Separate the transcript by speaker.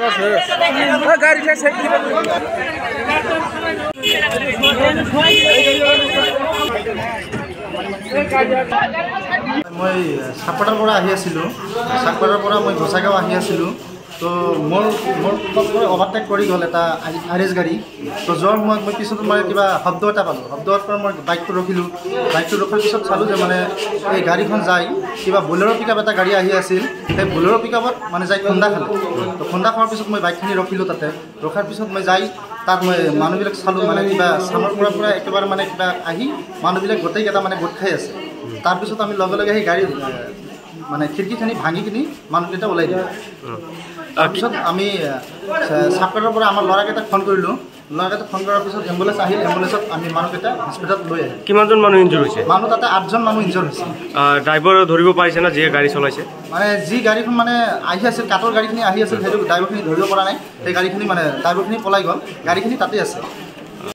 Speaker 1: মই চাকপাটাৰ পৰা আহি আছিলোঁ, চাকপাটাৰ পৰা মই গোসাইগাঁও আহি আছিলোঁ। তো মোৰ অভাৰটেক কৰি গ'ল এটা আৰ এছ গাড়ী। তো যোৱাৰ সময়ত মই পিছত মানে কিবা শব্দ এটা পালোঁ, শব্দৰ পৰা মই বাইকটো ৰখিলোঁ। বাইকটো ৰখাৰ পিছত চালোঁ যে মানে এই গাড়ীখন যায় কিবা বলেৰ' পিকআপ এটা গাড়ী আহি আছিল। সেই বলেৰ' পিকআপত মানে যাই খুন্দা খালে। তো খুন্দা খোৱাৰ পিছত মই বাইকখিনি ৰখিলোঁ তাতে। ৰখাৰ পিছত মই যাই তাত মই মানুহবিলাক চালোঁ, মানে কিবা চামৰ পৰা একেবাৰে মানে কিবা আহি মানুহবিলাক গোটেইকেইটা মানে গোট খাই আছে। তাৰপিছত আমি লগে লগে সেই গাড়ী মানে খিৰিকীখিনি ভাঙি কিনি মানুহকেইটা ওলাই দিলোঁ। তাৰপিছত আমি চাকপাটাৰ পৰা আমাৰ ল'ৰাকেইটাক ফোন কৰিলোঁ। ল'ৰাকেইটাক ফোন কৰাৰ পিছত এম্বুলেঞ্চ আহিল। এম্বুলেঞ্চত আমি মানুহকেইটা হস্পিটেলত লৈ আহিলোঁ।
Speaker 2: কিমানজন মানুহ ইনজুৰ হৈছে?
Speaker 1: মানুহ তাতে 8জন মানুহ ইনজুৰ হৈছে।
Speaker 2: ড্ৰাইভাৰ ধৰিব পাৰিছে না যিয়ে গাড়ী চলাইছে?
Speaker 1: মানে যি গাড়ীখন মানে আহি আছিল, কাঠৰ গাড়ীখিনি আহি আছিল, সেইটো ড্ৰাইভাৰখিনি ধৰিব পৰা নাই। সেই গাড়ীখিনি মানে ড্ৰাইভাৰখিনি পলাই গ'ল, গাড়ীখিনি তাতে আছে।